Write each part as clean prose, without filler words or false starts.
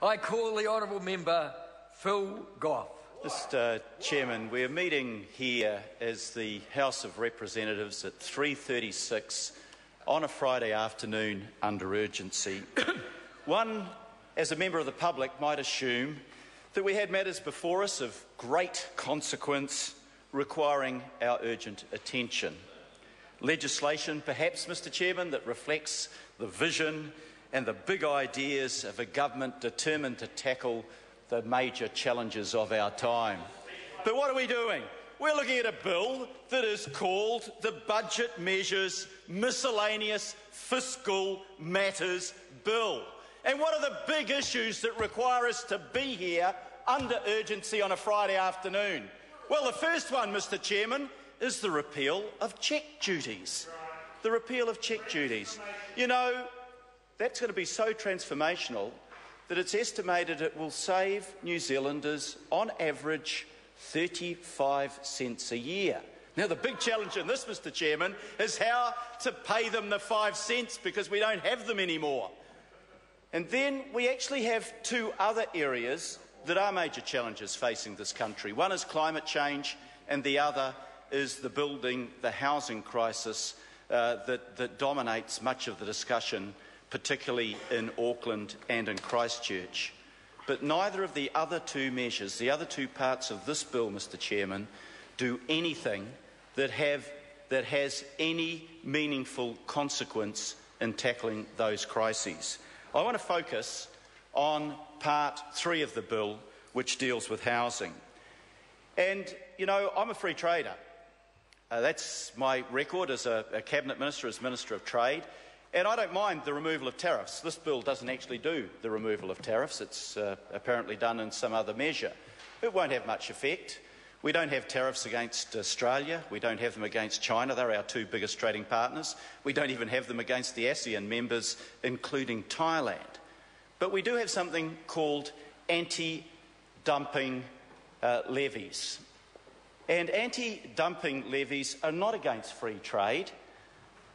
I call the honourable member Phil Goff. Mr. Chairman, we are meeting here as the House of Representatives at 3:36 on a Friday afternoon under urgency. One, as a member of the public, might assume that we had matters before us of great consequence requiring our urgent attention. Legislation, perhaps, Mr. Chairman, that reflects the vision and the big ideas of a government determined to tackle the major challenges of our time. But what are we doing? We're looking at a bill that is called the Budget Measures Miscellaneous Fiscal Matters Bill. And what are the big issues that require us to be here under urgency on a Friday afternoon? Well, the first one, Mr. Chairman, is the repeal of cheque duties. The repeal of cheque duties. You know, that's going to be so transformational that it's estimated it will save New Zealanders, on average, 35 cents a year. Now, the big challenge in this, Mr. Chairman, is how to pay them the 5 cents, because we don't have them anymore. And then we actually have two other areas that are major challenges facing this country. One is climate change, and the other is the housing crisis that dominates much of the discussion, particularly in Auckland and in Christchurch. But neither of the other two measures, the other two parts of this bill, Mr. Chairman, do anything that has any meaningful consequence in tackling those crises. I want to focus on part 3 of the bill, which deals with housing. And, you know, I'm a free trader. That's my record as a Cabinet Minister, as Minister of Trade. And I don't mind the removal of tariffs. This bill doesn't actually do the removal of tariffs. It's apparently done in some other measure. It won't have much effect. We don't have tariffs against Australia. We don't have them against China. They're our two biggest trading partners. We don't even have them against the ASEAN members, including Thailand. But we do have something called anti-dumping levies. And anti-dumping levies are not against free trade.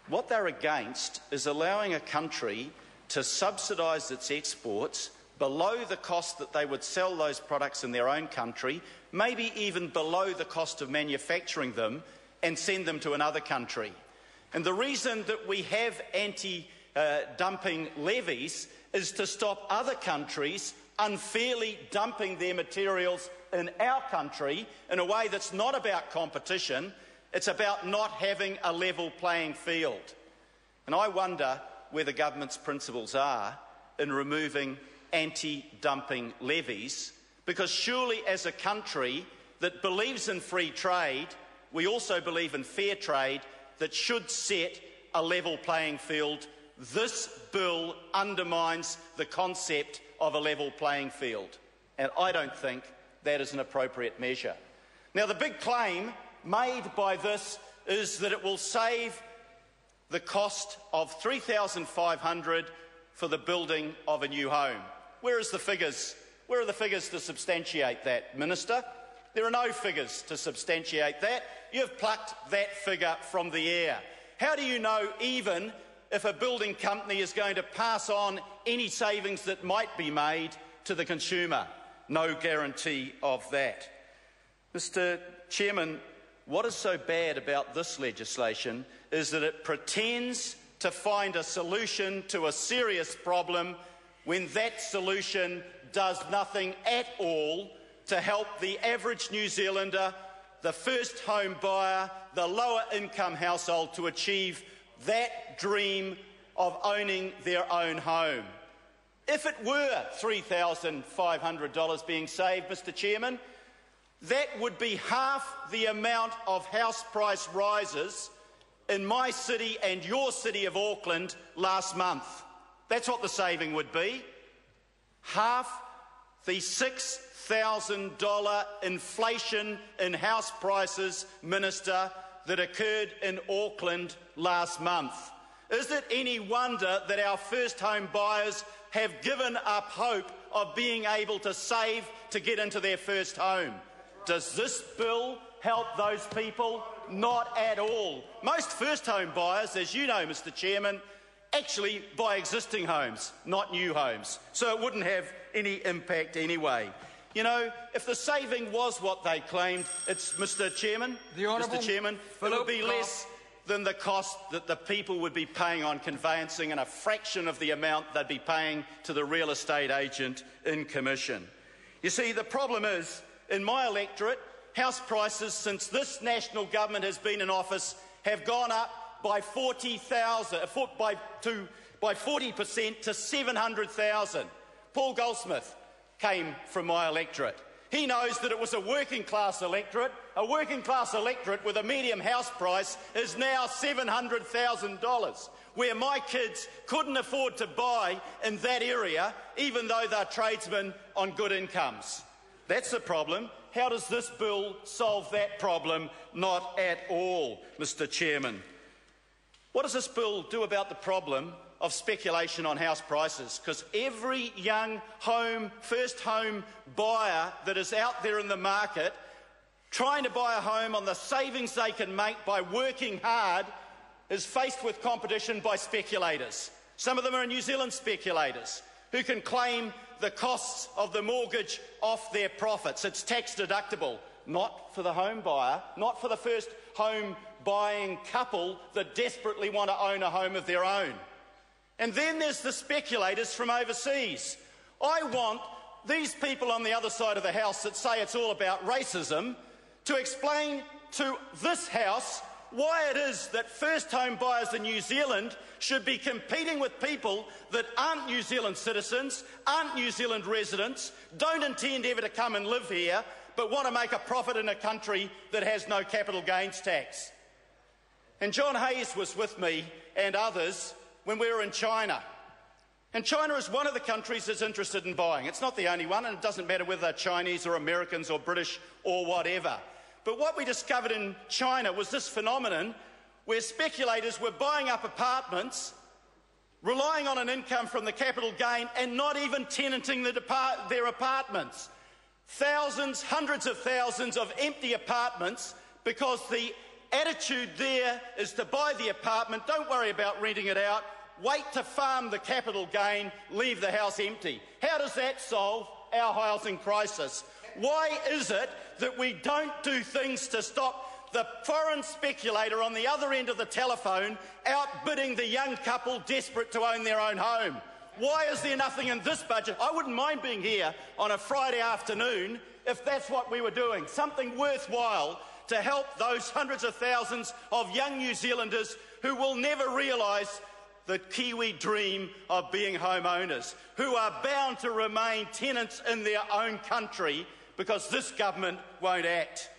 What they're against is allowing a country to subsidise its exports below the cost that they would sell those products in their own country, maybe even below the cost of manufacturing them, and send them to another country. And the reason that we have anti-dumping levies is to stop other countries unfairly dumping their materials in our country in a way that's not about competition. It's about not having a level playing field. And I wonder where the government's principles are in removing anti-dumping levies, because surely as a country that believes in free trade, we also believe in fair trade that should set a level playing field. This bill undermines the concept of a level playing field, and I don't think that is an appropriate measure. Now, the big claim made by this is that it will save the cost of $3,500 for the building of a new home. Where are the figures to substantiate that, Minister? There are no figures to substantiate that. You've plucked that figure from the air. How do you know even if a building company is going to pass on any savings that might be made to the consumer? No guarantee of that. Mr. Chairman, what is so bad about this legislation is that it pretends to find a solution to a serious problem when that solution does nothing at all to help the average New Zealander, the first home buyer, the lower income household to achieve that dream of owning their own home. If it were $3,500 being saved, Mr. Chairman, that would be half the amount of house price rises in my city and your city of Auckland last month. That's what the saving would be. Half the $6,000 inflation in house prices, Minister, that occurred in Auckland last month. Is it any wonder that our first home buyers have given up hope of being able to save to get into their first home? Does this bill help those people? Not at all. Most first home buyers, as you know, Mr. Chairman, actually buy existing homes, not new homes. So it wouldn't have any impact anyway. You know, if the saving was what they claimed, it's, Mr Chairman, it would be less than the cost that the people would be paying on conveyancing and a fraction of the amount they'd be paying to the real estate agent in commission. You see, the problem is, in my electorate, house prices since this national government has been in office have gone up by 40% to 700,000. Paul Goldsmith came from my electorate. He knows that it was a working class electorate. A working class electorate with a medium house price is now $700,000, where my kids couldn't afford to buy in that area, even though they're tradesmen on good incomes. That's the problem. How does this bill solve that problem? Not at all, Mr Chairman. What does this bill do about the problem of speculation on house prices? Because every young first home buyer that is out there in the market trying to buy a home on the savings they can make by working hard is faced with competition by speculators. Some of them are New Zealand speculators who can claim the costs of the mortgage off their profits. It's tax deductible, not for the home buyer, not for the first home buying couple that desperately want to own a home of their own. And then there's the speculators from overseas. I want these people on the other side of the House that say it's all about racism to explain to this House why it is that first home buyers in New Zealand should be competing with people that aren't New Zealand citizens, aren't New Zealand residents, don't intend ever to come and live here, but want to make a profit in a country that has no capital gains tax. And John Hayes was with me and others when we were in China. And China is one of the countries that's interested in buying. It's not the only one, and it doesn't matter whether they're Chinese or Americans or British or whatever. But what we discovered in China was this phenomenon where speculators were buying up apartments, relying on an income from the capital gain and not even tenanting their apartments. Thousands, hundreds of thousands of empty apartments, because the attitude there is to buy the apartment, don't worry about renting it out, wait to farm the capital gain, leave the house empty. How does that solve our housing crisis? Why is it that we don't do things to stop the foreign speculator on the other end of the telephone outbidding the young couple desperate to own their own home? Why is there nothing in this budget? I wouldn't mind being here on a Friday afternoon if that's what we were doing, something worthwhile to help those hundreds of thousands of young New Zealanders who will never realise the Kiwi dream of being homeowners, who are bound to remain tenants in their own country because this government won't act.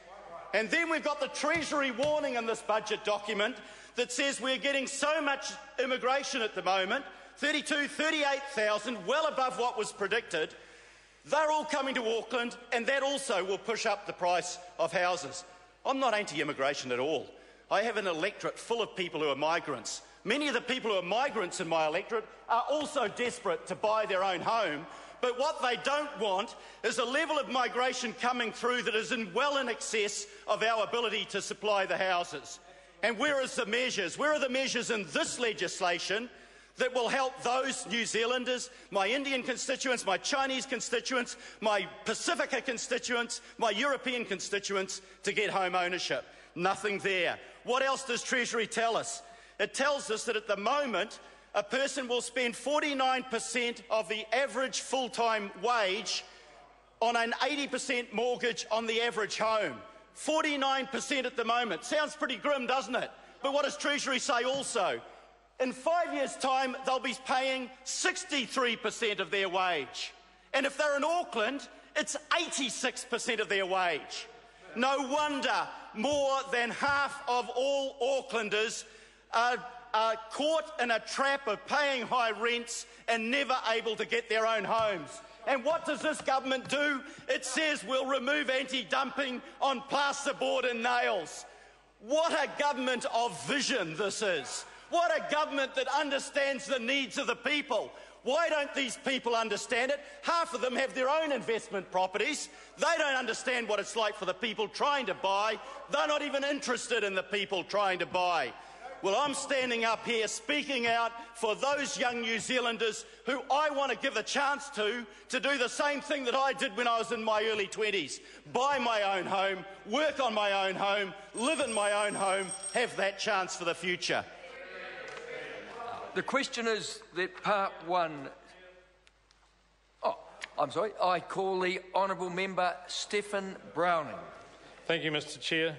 And then we've got the Treasury warning in this budget document that says we're getting so much immigration at the moment, 38,000, well above what was predicted. They're all coming to Auckland, and that also will push up the price of houses. I'm not anti-immigration at all. I have an electorate full of people who are migrants. Many of the people who are migrants in my electorate are also desperate to buy their own home, but what they don't want is a level of migration coming through that is well in excess of our ability to supply the houses. And where are the measures? Where are the measures in this legislation that will help those New Zealanders, my Indian constituents, my Chinese constituents, my Pacifica constituents, my European constituents to get home ownership? Nothing there. What else does Treasury tell us? It tells us that at the moment, a person will spend 49% of the average full-time wage on an 80% mortgage on the average home. 49% at the moment. Sounds pretty grim, doesn't it? But what does Treasury say also? In 5 years' time, they'll be paying 63% of their wage. And if they're in Auckland, it's 86% of their wage. No wonder more than half of all Aucklanders are caught in a trap of paying high rents and never able to get their own homes. And what does this government do? It says we'll remove anti-dumping on plasterboard and nails. What a government of vision this is. What a government that understands the needs of the people. Why don't these people understand it? Half of them have their own investment properties. They don't understand what it's like for the people trying to buy. They're not even interested in the people trying to buy. Well, I'm standing up here speaking out for those young New Zealanders who I want to give a chance to do the same thing that I did when I was in my early 20s. Buy my own home, work on my own home, live in my own home, have that chance for the future. The question is that part one... I call the honourable member Stephen Browning. Thank you, Mr Chair.